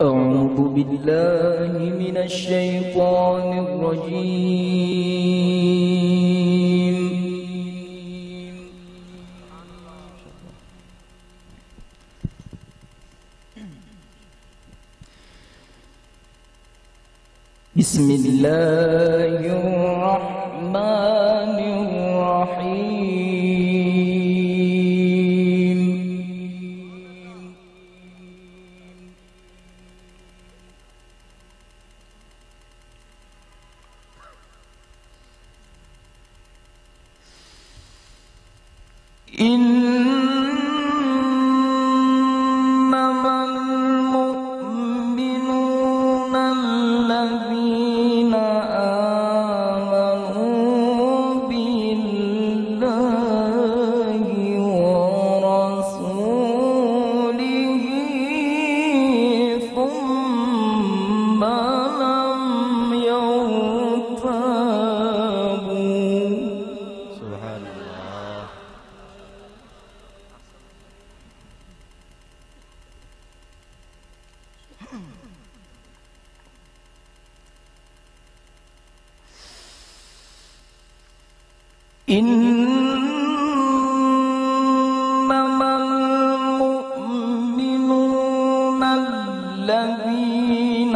أعوذ بالله من الشيطان الرجيم. بسم الله الرحمن الرحيم. إنما المؤمنون الذين آمنوا بالله ورسوله ثم لم يرتابوا. سبحان الله. إنما المؤمنون الذين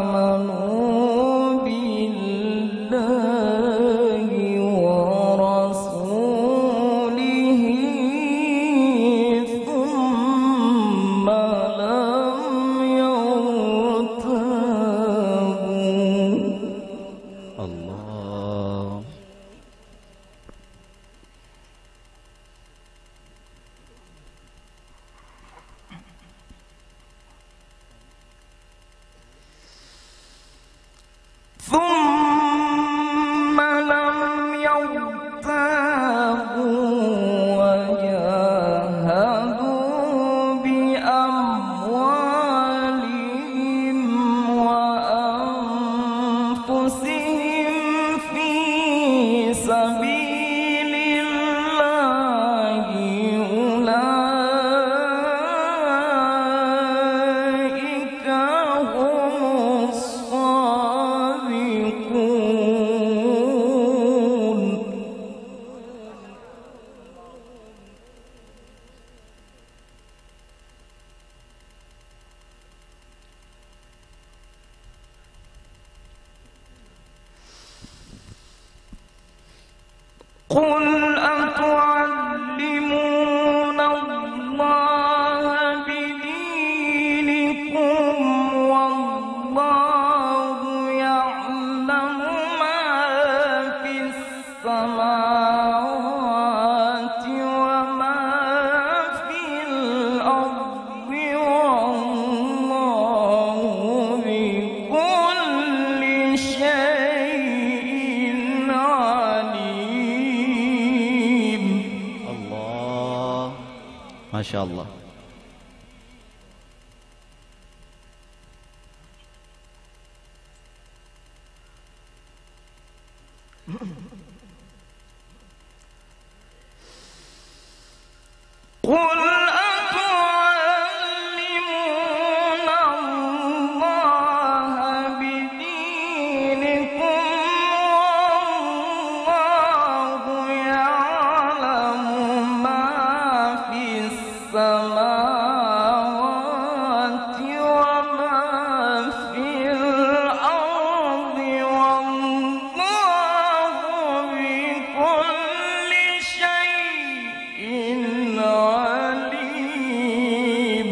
آمنوا بالله ورسوله ثم لم يرتابوا. الله. ثم لم يرتابوا وجاهدوا بأموالهم وأنفسهم في سبيل الله أولئك هم الصادقون. قل أتعلمون الله بدينكم والله يعلم ما في السماوات وما في الأرض والله بكل شيء عليم. الله. ما شاء الله. قل أتعلمون الله بدينكم والله يعلم ما في السماوات وما في الأرض والله بكل شيء عليم.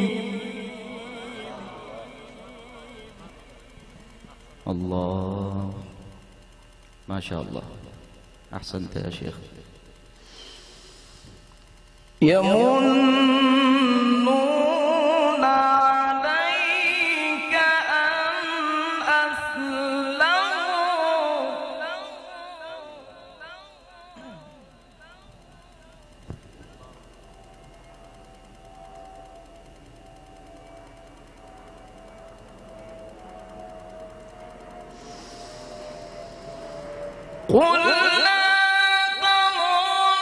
الله. ما شاء الله. أحسنت يا شيخ. يمنون عليك أن أسلموا قل لا تمنوا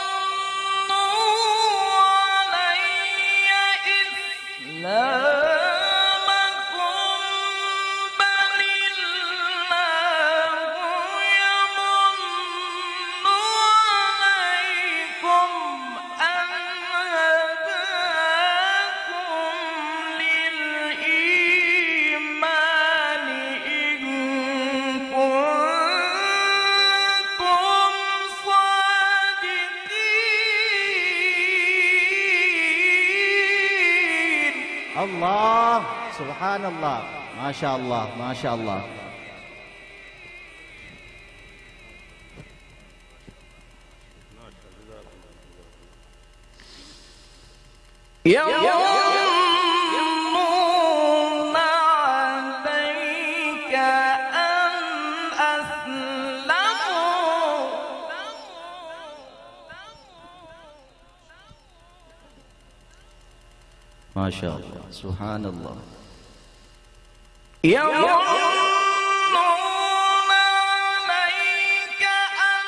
علي إسلامكم अल्लाह सुभान अल्लाह माशा अल्लाह माशा अल्लाह। يمنون عليك أن أسلموا माशा अल्लाह सुभान अल्लाह। يمنون عليك أن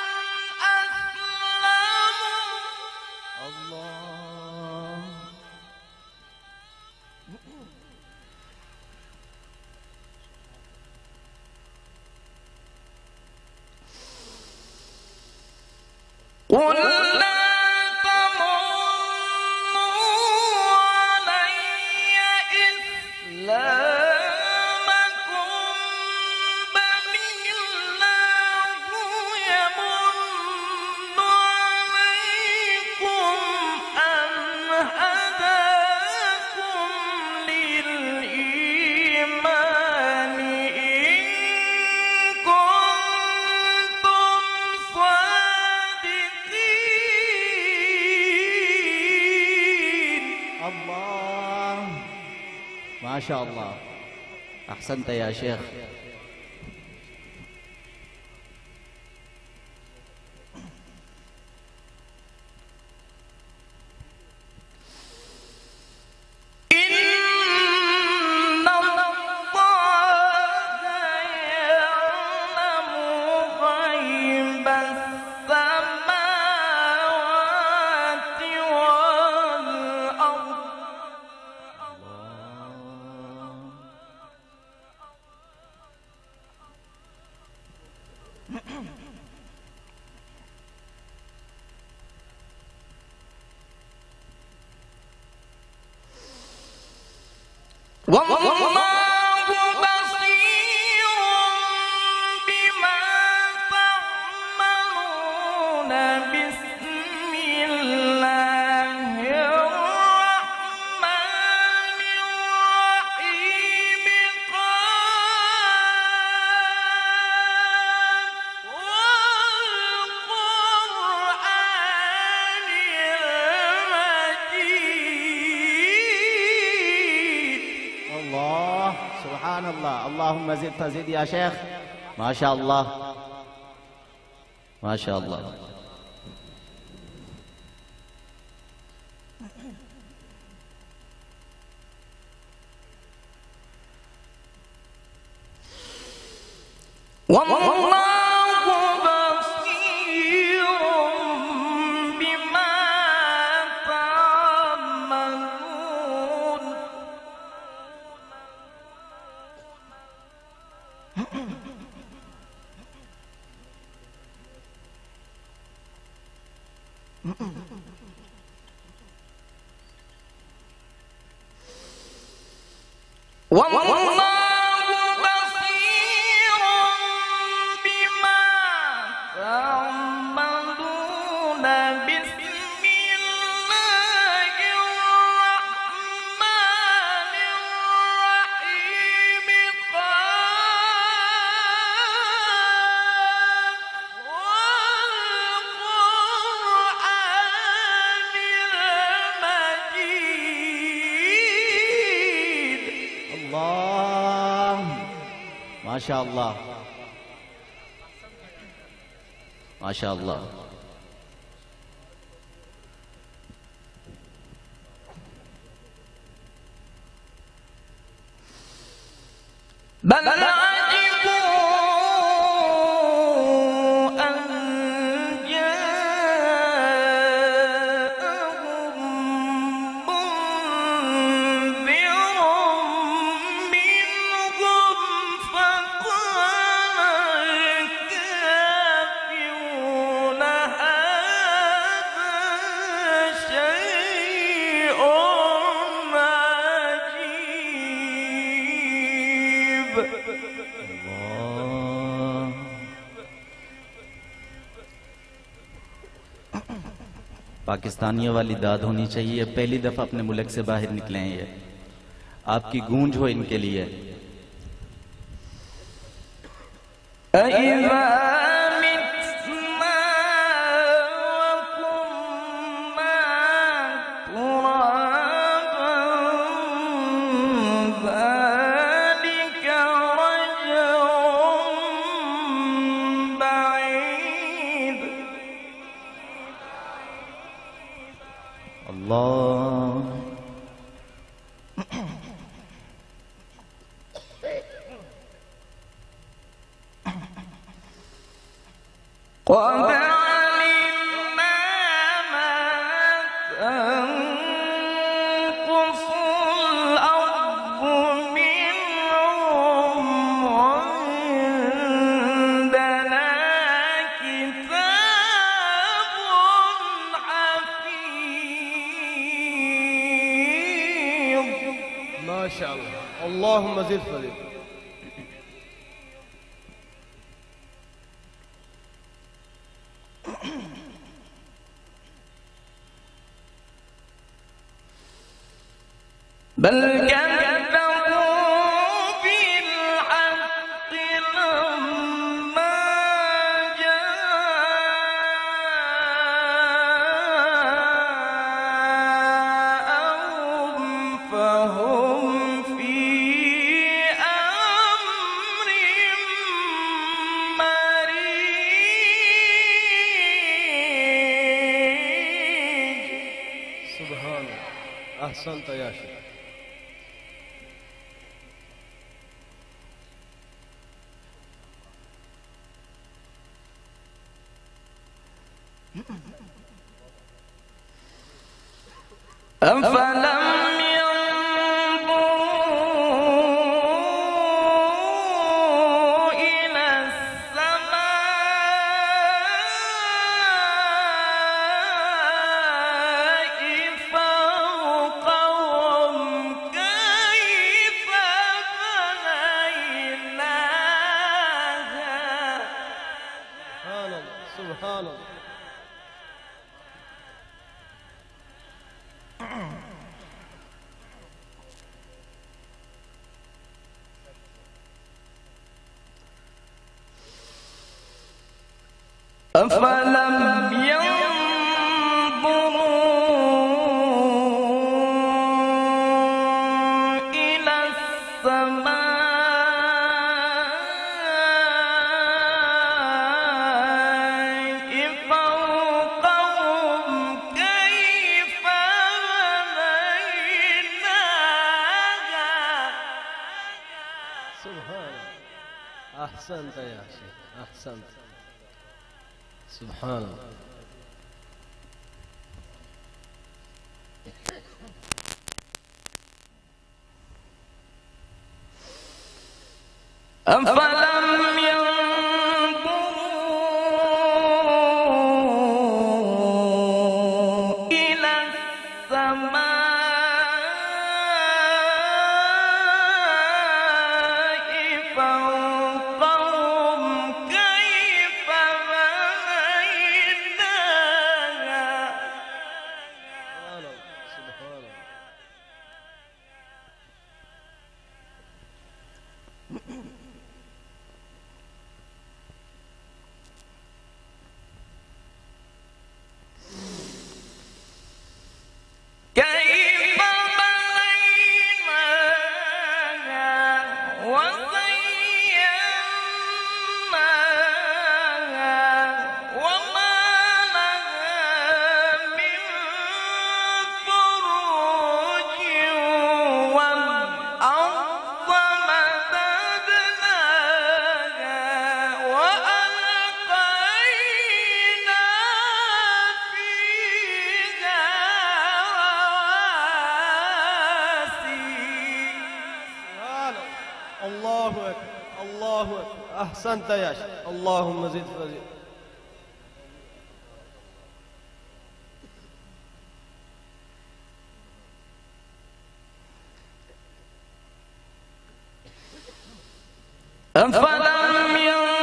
أسلموا अल्लाह قل لا تمنوا علي إسلامكم بل الله يمن عليكم أن هداكم للإيمان إن كنتم صادقين. الله ما شاء الله أحسنت يا شيخ. إن الله يعلم غيب السماوات والأرض والله بصير بما تعملون. بسم الله الرحمن الرحيم. قاف والقرآن المجيد. الله سبحان الله. اللهم زد فزد يا شيخ. ما شاء الله ما شاء الله. والله بصير بما تعملون. والله بصير بما تعملون. بسم الله الرحمن الرحيم. قاف والقرآن المجيد. الله ما شاء الله ما شاء الله. بل عجبوا أن جاءهم منذر منهم فقال الكافرون هذا شيء عجيب. الله पाकिस्तानियों वाली दाद होनी चाहिए। पहली दफा अपने मुल्क से बाहर निकले हैं ये। आपकी गूंज हो इनके लिए। Allah. ما شاء الله. اللهم زد فزد. بل كذبوا بالحق لما جاءهم فهم في أمر مريج. سبحان الله. أحسنت يا شيخ. أفلم ينظروا إلى السماء فوقهم كيف بنيناها. سبحان الله. سبحان الله. أفلم ينظروا إلى السماء فوقهم كيف بنيناها. سبحان الله. أحسنت يا شيخ. أحسنت. سبحان الله. أفلم ينظروا إلى السماء فوقهم كيف بنيناها. سبحان الله. كيف بنيناها وزيناها وما لها من فروج والأرض مددناها وألقينا فيها الله أكبر. الله أكبر. أحسنت يا شيخ. اللهم زد فزد. أفلم ينظروا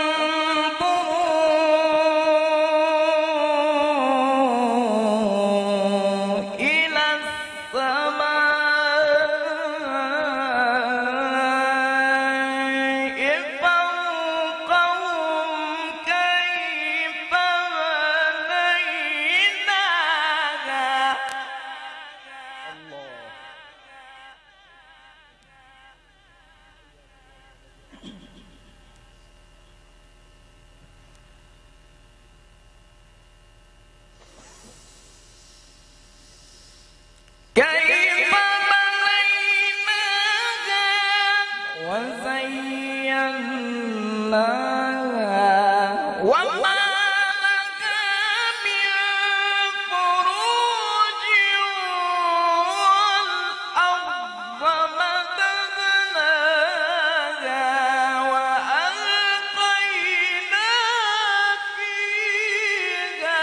إلى السماء وزيناها وما لها من فروج والأرض مددناها وألقينا فيها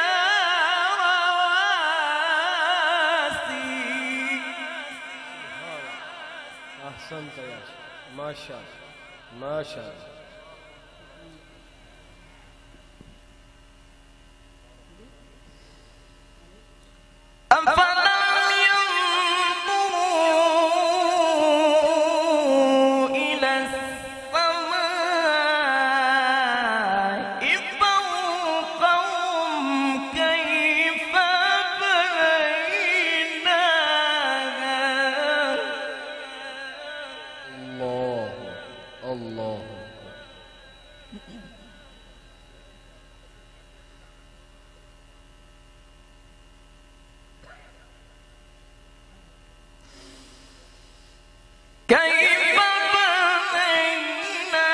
رواسي. أحسنت يا شيخ، ما شاء الله ما شاء الله. أفلم ينظروا إلى السماء فوقهم كيف بنيناها. الله الله. كيف بنيناها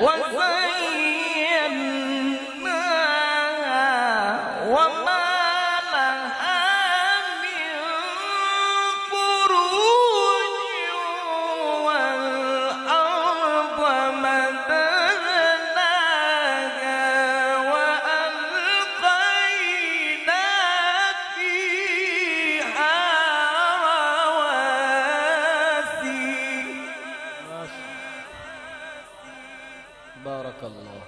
وزيناها وما لها من فروج والأرض مددناها وألقينا فيها رواسي. ما شاء الله. بارك الله.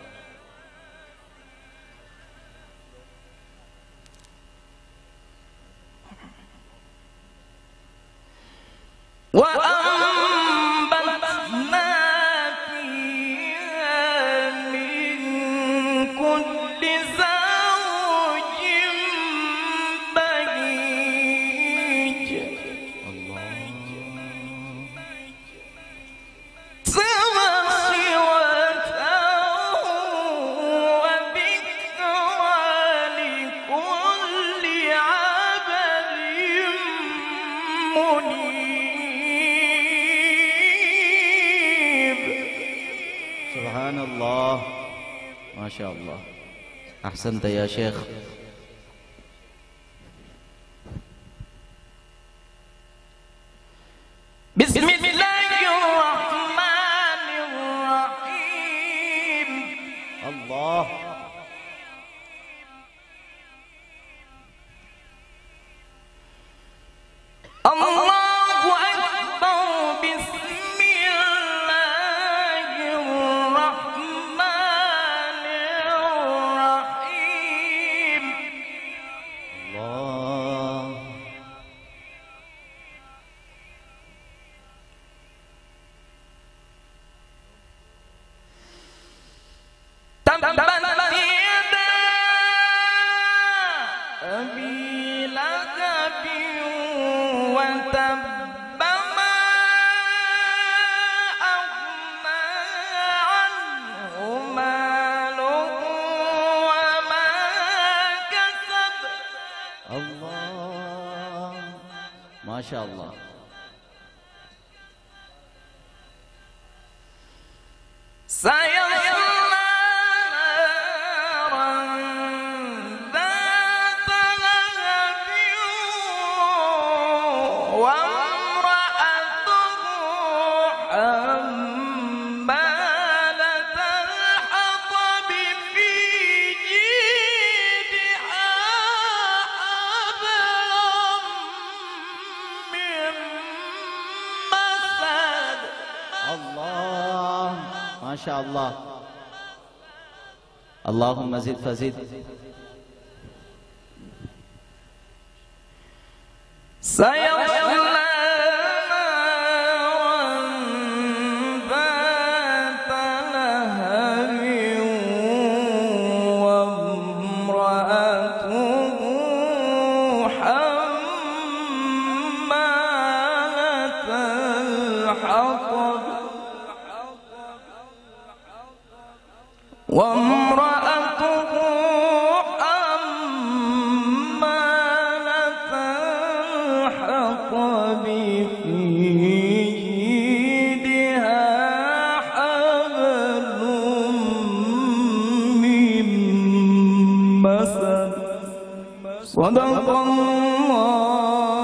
وأنبتنا فيها من كل زوج بهيج. تبصرة وذكرى لكل عبد منيب. سبحان الله، ما شاء الله. أحسنت يا شيخ. بسم الله الرحمن الرحيم. الله. الله أكبر. بسم الله الرحمن الرحيم. الله. تبت يدا أبي لهب وتب ما أغنى عنه ماله وما كسب. الله، ما شاء الله. سيصلى نارا ذات لهب وامرأته حمالة الحطب في جيدها حبل من مسد. الله، ما شاء الله. اللهم زد فزد. سيصلى نارا ذات لهب وامرأته حمالة الحطب وامرأته حمالة الحطب في صدق الله